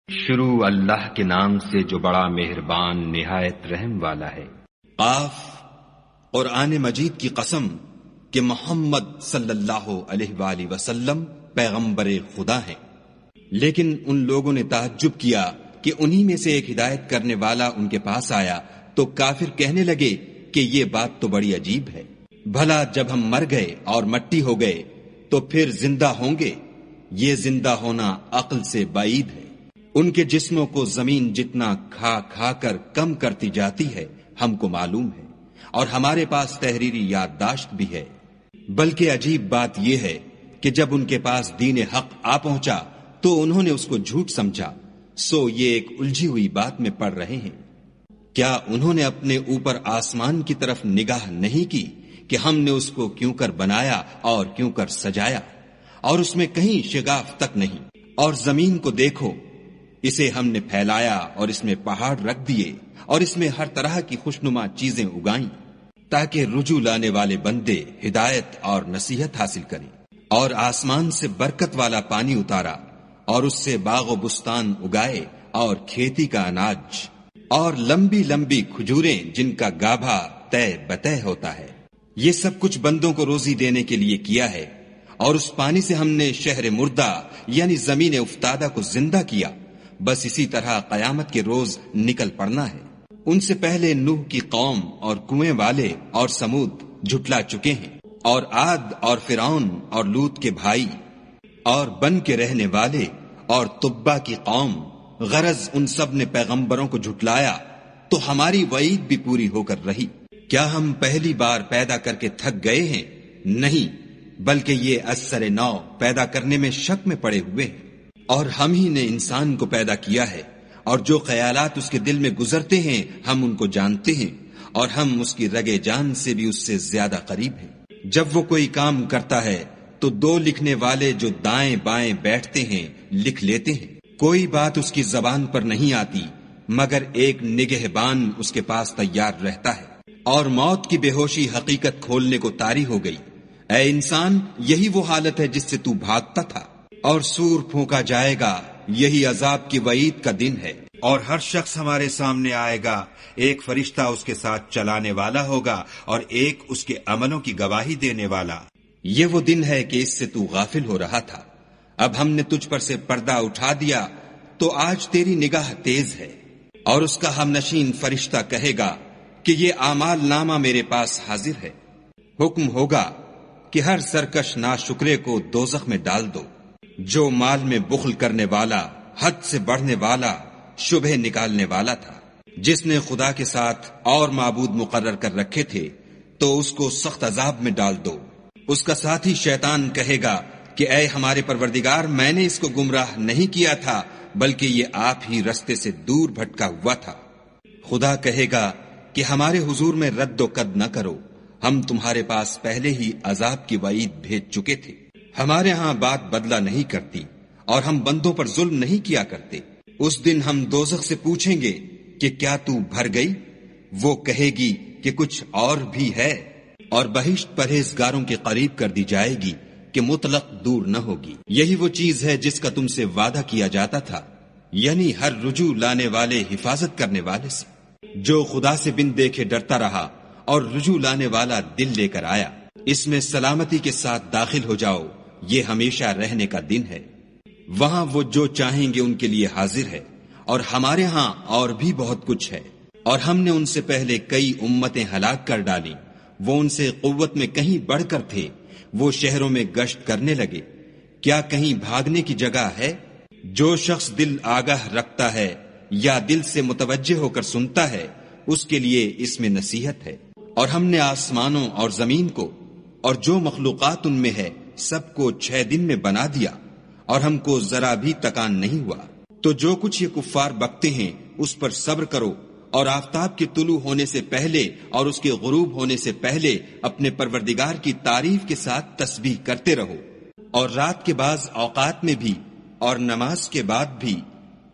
شروع اللہ کے نام سے جو بڑا مہربان نہایت رحم والا ہے۔ قاف، قرآن مجید کی قسم کہ محمد صلی اللہ علیہ وآلہ وسلم پیغمبر خدا ہیں۔ لیکن ان لوگوں نے تعجب کیا کہ انہی میں سے ایک ہدایت کرنے والا ان کے پاس آیا تو کافر کہنے لگے کہ یہ بات تو بڑی عجیب ہے، بھلا جب ہم مر گئے اور مٹی ہو گئے تو پھر زندہ ہوں گے؟ یہ زندہ ہونا عقل سے بعید ہے۔ ان کے جسموں کو زمین جتنا کھا کھا کر کم کرتی جاتی ہے ہم کو معلوم ہے، اور ہمارے پاس تحریری یادداشت بھی ہے۔ بلکہ عجیب بات یہ ہے کہ جب ان کے پاس دین حق آ پہنچا تو انہوں نے اس کو جھوٹ سمجھا، سو یہ ایک الجھی ہوئی بات میں پڑ رہے ہیں۔ کیا انہوں نے اپنے اوپر آسمان کی طرف نگاہ نہیں کی کہ ہم نے اس کو کیوں کر بنایا اور کیوں کر سجایا، اور اس میں کہیں شگاف تک نہیں؟ اور زمین کو دیکھو، اسے ہم نے پھیلایا اور اس میں پہاڑ رکھ دیے اور اس میں ہر طرح کی خوشنما چیزیں اگائیں تاکہ رجوع لانے والے بندے ہدایت اور نصیحت حاصل کریں، اور آسمان سے برکت والا پانی اتارا اور اس سے باغ و بستان اگائے اور کھیتی کا اناج اور لمبی لمبی کھجوریں جن کا گابھا طے بطے ہوتا ہے۔ یہ سب کچھ بندوں کو روزی دینے کے لیے کیا ہے، اور اس پانی سے ہم نے شہر مردہ یعنی زمین افتادہ کو زندہ کیا۔ بس اسی طرح قیامت کے روز نکل پڑنا ہے۔ ان سے پہلے نوح کی قوم اور کنویں والے اور سمود جھٹلا چکے ہیں، اور عاد اور فرعون اور لوط کے بھائی اور بن کے رہنے والے اور تبا کی قوم، غرض ان سب نے پیغمبروں کو جھٹلایا تو ہماری وعید بھی پوری ہو کر رہی۔ کیا ہم پہلی بار پیدا کر کے تھک گئے ہیں؟ نہیں، بلکہ یہ اثر نو پیدا کرنے میں شک میں پڑے ہوئے ہیں۔ اور ہم ہی نے انسان کو پیدا کیا ہے، اور جو خیالات اس کے دل میں گزرتے ہیں ہم ان کو جانتے ہیں، اور ہم اس کی رگے جان سے بھی اس سے زیادہ قریب ہیں۔ جب وہ کوئی کام کرتا ہے تو دو لکھنے والے جو دائیں بائیں بیٹھتے ہیں لکھ لیتے ہیں۔ کوئی بات اس کی زبان پر نہیں آتی مگر ایک نگہبان اس کے پاس تیار رہتا ہے، اور موت کی بے ہوشی حقیقت کھولنے کو طاری ہو گئی۔ اے انسان، یہی وہ حالت ہے جس سے تو بھاگتا تھا، اور سور پھونکا جائے گا، یہی عذاب کی وعید کا دن ہے۔ اور ہر شخص ہمارے سامنے آئے گا، ایک فرشتہ اس کے ساتھ چلانے والا ہوگا اور ایک اس کے عملوں کی گواہی دینے والا۔ یہ وہ دن ہے کہ اس سے تو غافل ہو رہا تھا، اب ہم نے تجھ پر سے پردہ اٹھا دیا تو آج تیری نگاہ تیز ہے۔ اور اس کا ہم نشین فرشتہ کہے گا کہ یہ اعمال نامہ میرے پاس حاضر ہے۔ حکم ہوگا کہ ہر سرکش ناشکرے کو دوزخ میں ڈال دو۔ جو مال میں بخل کرنے والا، حد سے بڑھنے والا، شبہ نکالنے والا تھا، جس نے خدا کے ساتھ اور معبود مقرر کر رکھے تھے، تو اس کو سخت عذاب میں ڈال دو۔ اس کا ساتھی شیطان کہے گا کہ اے ہمارے پروردگار، میں نے اس کو گمراہ نہیں کیا تھا بلکہ یہ آپ ہی رستے سے دور بھٹکا ہوا تھا۔ خدا کہے گا کہ ہمارے حضور میں رد و قد نہ کرو، ہم تمہارے پاس پہلے ہی عذاب کی وعید بھیج چکے تھے۔ ہمارے ہاں بات بدلہ نہیں کرتی، اور ہم بندوں پر ظلم نہیں کیا کرتے۔ اس دن ہم دوزخ سے پوچھیں گے کہ کیا تو بھر گئی؟ وہ کہے گی کہ کچھ اور بھی ہے، اور بہشت پرہیزگاروں کے قریب کر دی جائے گی کہ مطلق دور نہ ہوگی۔ یہی وہ چیز ہے جس کا تم سے وعدہ کیا جاتا تھا، یعنی ہر رجوع لانے والے حفاظت کرنے والے سے۔ جو خدا سے بن دیکھے ڈرتا رہا اور رجوع لانے والا دل لے کر آیا، اس میں سلامتی کے ساتھ داخل ہو جاؤ، یہ ہمیشہ رہنے کا دن ہے۔ وہاں وہ جو چاہیں گے ان کے لیے حاضر ہے، اور ہمارے ہاں اور بھی بہت کچھ ہے۔ اور ہم نے ان سے پہلے کئی امتیں ہلاک کر ڈالی، وہ ان سے قوت میں کہیں بڑھ کر تھے، وہ شہروں میں گشت کرنے لگے، کیا کہیں بھاگنے کی جگہ ہے؟ جو شخص دل آگاہ رکھتا ہے یا دل سے متوجہ ہو کر سنتا ہے، اس کے لیے اس میں نصیحت ہے۔ اور ہم نے آسمانوں اور زمین کو اور جو مخلوقات ان میں ہے سب کو 6 دن میں بنا دیا، اور ہم کو ذرا بھی تکان نہیں ہوا۔ تو جو کچھ یہ کفار بکتے ہیں اس پر صبر کرو، اور آفتاب کے طلوع ہونے سے پہلے اور اس کے غروب ہونے سے پہلے اپنے پروردگار کی تعریف کے ساتھ تسبیح کرتے رہو، اور رات کے بعض اوقات میں بھی اور نماز کے بعد بھی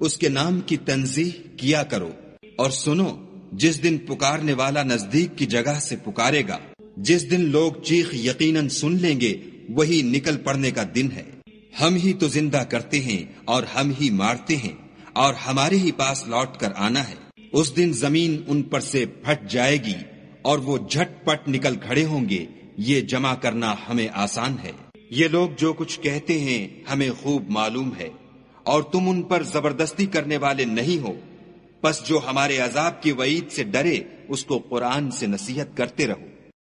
اس کے نام کی تنزیح کیا کرو۔ اور سنو، جس دن پکارنے والا نزدیک کی جگہ سے پکارے گا، جس دن لوگ چیخ یقیناً سن لیں گے، وہی نکل پڑنے کا دن ہے۔ ہم ہی تو زندہ کرتے ہیں اور ہم ہی مارتے ہیں، اور ہمارے ہی پاس لوٹ کر آنا ہے۔ اس دن زمین ان پر سے پھٹ جائے گی اور وہ جھٹ پٹ نکل کھڑے ہوں گے، یہ جمع کرنا ہمیں آسان ہے۔ یہ لوگ جو کچھ کہتے ہیں ہمیں خوب معلوم ہے، اور تم ان پر زبردستی کرنے والے نہیں ہو، پس جو ہمارے عذاب کی وعید سے ڈرے اس کو قرآن سے نصیحت کرتے رہو۔